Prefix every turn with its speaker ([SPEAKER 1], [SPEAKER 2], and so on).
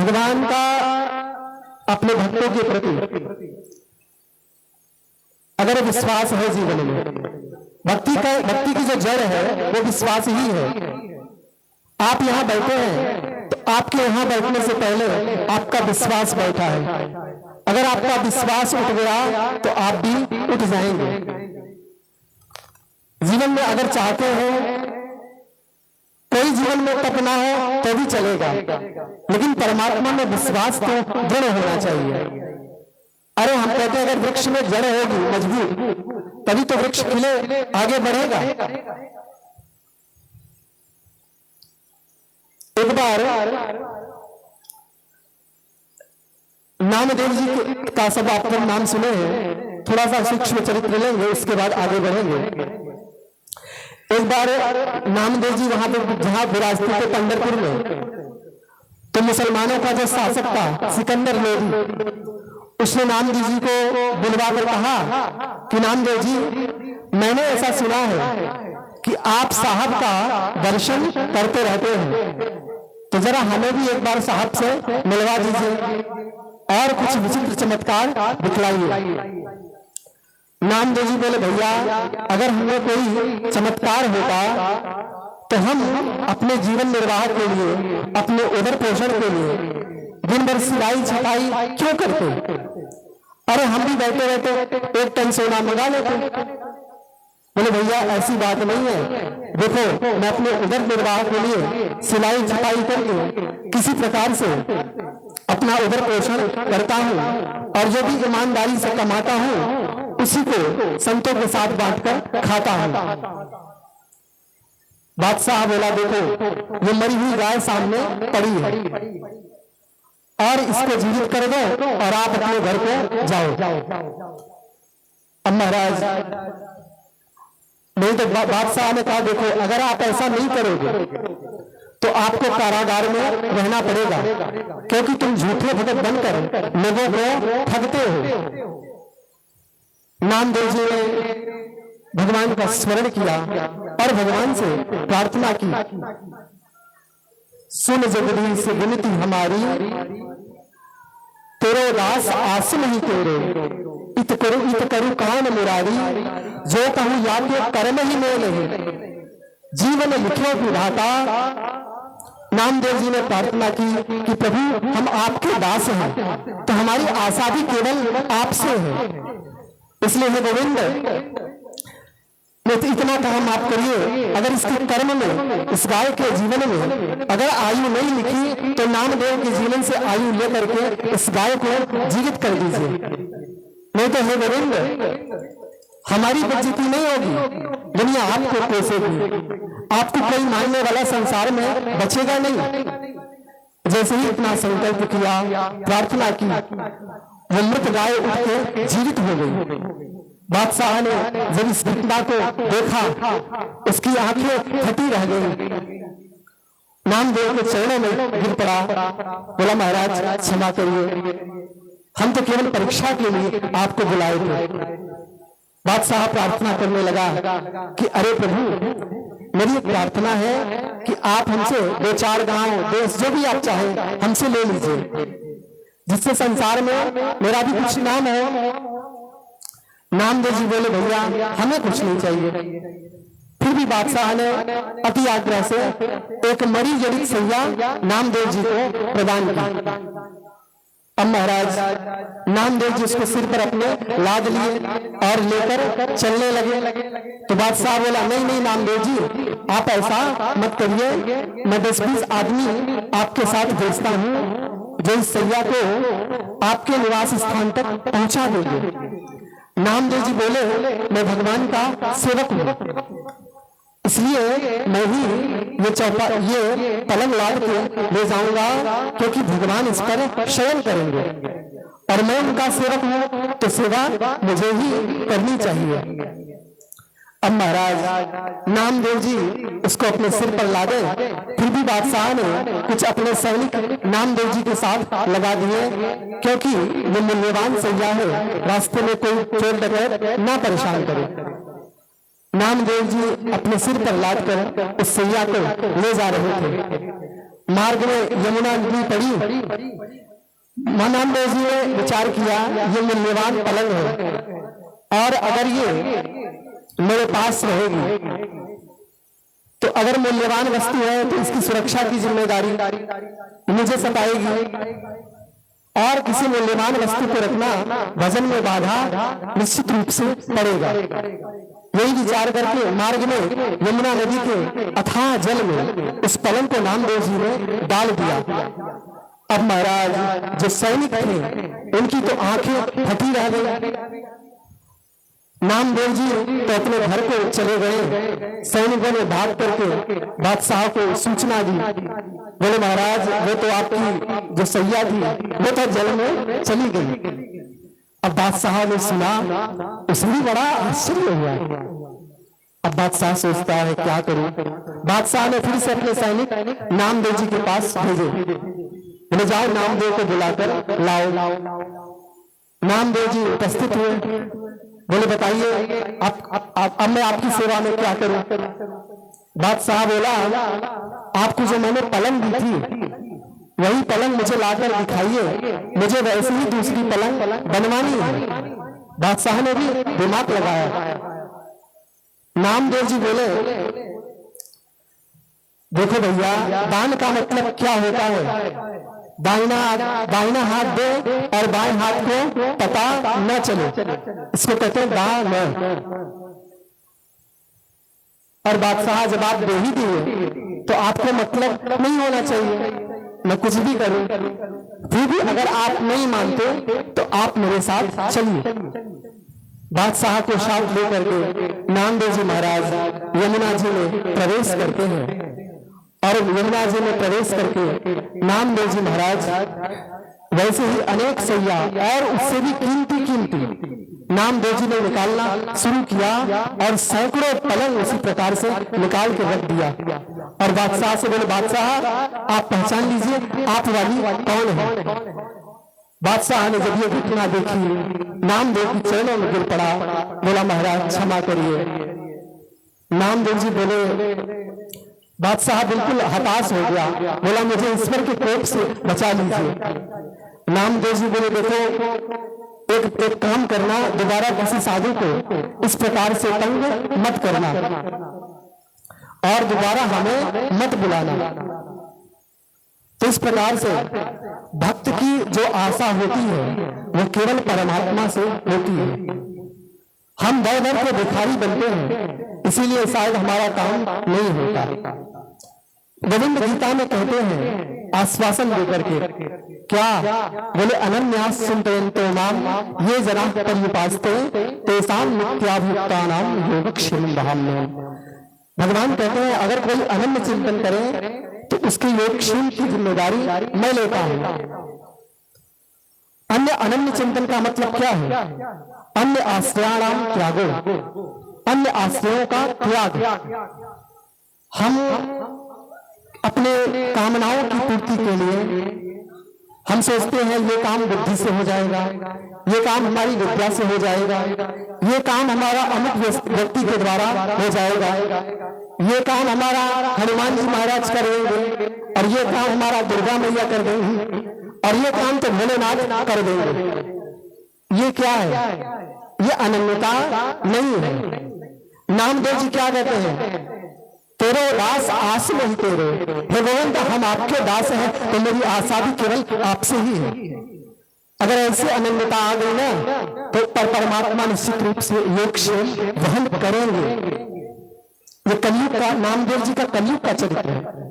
[SPEAKER 1] भगवान का अपने भक्तों के प्रति अगर विश्वास है जीवन में, भक्ति की जो जड़ है वो विश्वास ही है। आप यहाँ बैठे हैं तो आपके यहाँ बैठने से पहले आपका विश्वास बैठा है। अगर आपका विश्वास उठ गया तो आप भी उठ जाएंगे। जीवन में अगर चाहते हो कोई जीवन में तप ना हो तो भी चलेगा, लेकिन परमात्मा में विश्वास तो दृढ़ होना चाहिए। अरे हम कहते हैं अगर वृक्ष में जड़ होगी मजबूत तभी तो वृक्ष खिले आगे बढ़ेगा। एक बार नामदेव जी का सब आपको नाम सुने हैं, थोड़ा सा सूक्ष्म चरित्र लेंगे उसके बाद आगे बढ़ेंगे। एक बार नामदेव जी वहां पे जहां विराजते थे पंढरपुर में, तो मुसलमानों का जो शासक था सिकंदर लोधी, उसने नामदेव जी को बुलवा कर कहा कि नामदेव जी, मैंने ऐसा सुना है कि आप साहब का दर्शन करते रहते हैं, तो जरा हमें भी एक बार साहब से मिलवा दीजिए और कुछ विचित्र चमत्कार दिखलाइए। नामदेव जी बोले, भैया अगर हमें कोई चमत्कार होता तो हम अपने जीवन निर्वाह के लिए, अपने उदर पोषण के लिए दिन भर सिलाई छपाई क्यों करते? अरे हम भी बैठे रहते एक टन सोना मंगा लेते। बोले भैया ऐसी बात नहीं है, देखो मैं अपने उदर निर्वाह के लिए सिलाई छपाई करके किसी प्रकार से अपना उदर पोषण करता हूँ और जो भी ईमानदारी से कमाता हूँ उसी को संतों के साथ बांटकर खाता हूँ। बादशाह बोला, देखो ये मरी हुई गाय सामने पड़ी है और इसको जीवित कर दो और आप अपने घर को जाओ। अब महाराज नहीं तो बादशाह ने कहा, देखो अगर आप ऐसा नहीं करोगे तो आपको कारागार में रहना पड़ेगा, क्योंकि तुम झूठे भगत बनकर लोगों को ठगते हो। नामदेव जी ने भगवान का स्मरण किया और भगवान से प्रार्थना की, सुन जगदीश विनती हमारी, तेरो दास आस नहीं तेरे, इत करू कान मुरारी, जो कहूं या के कर्म ही मोल है, जीवन लिखो विधाता। नामदेव जी ने प्रार्थना की कि प्रभु हम आपके दास हैं तो हमारी आशा भी केवल आपसे है, इसलिए हे गोविंद तो इतना काम आप करिए। अगर इसके कर्म में, इस गाय के जीवन में अगर आयु नहीं लिखी तो नामदेव के जीवन से आयु लेकर के इस गाय को जीवित कर दीजिए, नहीं तो हे गोविंद हमारी बेइज्जती नहीं होगी, दुनिया आपको कोसेगी, आपको कोई मानने वाला संसार में बचेगा नहीं। जैसे ही इतना संकल्प किया, प्रार्थना की, वो मृत गाय उठ के जीवित हो गई। बादशाह ने जब इस घटना को देखा उसकी आंखें फटी रह गई, नामदेव के चरणों में गिर पड़ा, बोला महाराज क्षमा करिए, हम तो केवल परीक्षा के लिए आपको बुलाए थे। बादशाह प्रार्थना करने लगा कि अरे प्रभु मेरी एक प्रार्थना है कि आप हमसे 2-4 गांव देश जो भी आप चाहें हमसे ले लीजिए, जिससे संसार में मेरा भी कुछ नाम हो। नामदेव जी बोले, भैया हमें कुछ नहीं चाहिए। फिर भी बादशाह ने अति आग्रह से एक मरी जड़ी सैया नामदेव जी को प्रदान की। अब महाराज नामदेव जी उसको सिर पर अपने लाद लिए और लेकर चलने लगे। तो बादशाह बोला, नहीं नहीं नामदेव जी आप ऐसा मत करिए, मैं 10-20 आदमी आपके साथ भेजता हूँ जो इस सैया को आपके निवास स्थान तक पहुंचा देंगे। नामदेव जी बोले, मैं भगवान का सेवक हूँ, इसलिए मैं ही ये पलंग लाद के ले जाऊंगा, क्योंकि भगवान इस पर शयन करेंगे और मैं उनका सेवक हूं तो सेवा मुझे ही करनी चाहिए। अब महाराज नामदेव जी उसको अपने सिर पर लादे, फिर भी बादशाह ने कुछ अपने सैनिक नामदेव जी के साथ लगा दिए, क्योंकि वो मूल्यवान सैया है, रास्ते में कोई चोर डकैत ना परेशान करे। नामदेव जी अपने सिर पर लादकर उस सैया को ले जा रहे थे। मार्ग में यमुना नदी पड़ी। नामदेव जी ने विचार किया ये मूल्यवान पलंग है और अगर ये मेरे पास रहेगी तो अगर मूल्यवान वस्तु है तो इसकी सुरक्षा की जिम्मेदारी मुझे सताएगी और किसी मूल्यवान वस्तु को रखना वजन में बाधा निश्चित रूप से पड़ेगा। यही विचार करके मार्ग में यमुना नदी के अथाह जल में उस पलंग को नामदेव जी ने डाल दिया। अब महाराज जो सैनिक थे उनकी तो आंखें फटी रह गई। नामदेव जी तो अपने घर को चले गए। सैनिकों ने भाग करके बादशाह को सूचना दी। बोले महाराज वो तो आपकी जो सैया थी वो तो जल में चली गई। अब बादशाह ने सुना, उसे भी बड़ा आश्चर्य हुआ। अब बादशाह सोचता है क्या करूं। बादशाह ने फिर से अपने सैनिक नामदेव जी के पास भेजे। बोले जाओ नामदेव को बुलाकर लाओ। नामदेव जी उपस्थित हुए। बोले बताइए अब मैं आपकी सेवा में क्या करूं। बादशाह बोला आपको जो मैंने पलंग दी थी वही पलंग मुझे लाकर दिखाइए, मुझे वैसे ही दूसरी पलंग बनवानी है। बादशाह ने भी दिमाग लगाया। नामदेव जी बोले देखो भैया दान का मतलब क्या होता है। दाहिना हाथ दे और बाएं हाथ को पता न चले, इसको कहते हैं दान। और बादशाह जवाब दे ही दिए तो आपको मतलब नहीं होना चाहिए, मैं कुछ भी करूं। फिर भी अगर आप नहीं मानते तो आप मेरे साथ चलिए। बादशाह को साथ लेकर के नामदेव जी महाराज यमुना जी में प्रवेश करते हैं। और यमुना जी में प्रवेश करके नामदेव जी महाराज वैसे ही अनेक सैया और उससे भी कीमती नामदेव जी ने निकालना शुरू किया और सैकड़ों पलंग उसी प्रकार से निकाल के रख दिया। और बादशाह से बोले बादशाह आप पहचान लीजिए आप वाली कौन है। बादशाह ने जब ये घटना देखी नामदेव के चरणों में गिर पड़ा। बोला महाराज क्षमा करिए। नामदेव जी बोले बादशाह बिल्कुल हताश हो गया। बोला मुझे ईश्वर के कोप से बचा लीजिए। नामदेव जी बोले देखो एक काम करना, दोबारा किसी साधु को इस प्रकार से तंग मत करना और दोबारा हमें मत बुलाना। तो इस प्रकार से भक्त की जो आशा होती है वो केवल परमात्मा से होती है। हम दर दर के भिखारी बनते हैं, इसीलिए शायद हमारा काम नहीं होता। गोविंद गीता में कहते हैं आश्वासन देकर के क्या, बोले अनन्यास चिंतयन्तो माम ये जना पर्युपासते तेषां नित्याभियुक्तानां योगक्षेमं वहाम्यहम्। भगवान कहते हैं अगर कोई अनन्य चिंतन करे तो उसके योगक्षेम की जिम्मेदारी मैं लेता हूं। अन्य अनन्य चिंतन का मतलब क्या है। अन्य आश्रयाणाम त्यागो, अन्य आश्रयों का त्याग। हम अपने कामनाओं की पूर्ति के लिए हम सोचते हैं ये काम बुद्धि से हो जाएगा, ये काम हमारी विद्या से हो जाएगा, ये काम हमारा अमुक व्यक्ति के द्वारा हो जाएगा, ये काम हमारा हनुमान जी महाराज कर देंगे और ये काम हमारा दुर्गा मैया कर देंगी और ये काम तो भोलेनाथ कर देंगे। ये क्या है, ये अनन्यता नहीं है। नामदेव जी क्या कहते हैं, तेरे दास आस नहीं तेरे, हे गोविंद हम आपके दास हैं तो मेरी आशा भी केवल आपसे ही है। अगर ऐसी अनन्यता आ गई ना तो परमात्मा निश्चित रूप से योगक्षेम वहन करेंगे। ये कलयुग का, नामदेव जी का कलयुग का चरित्र है।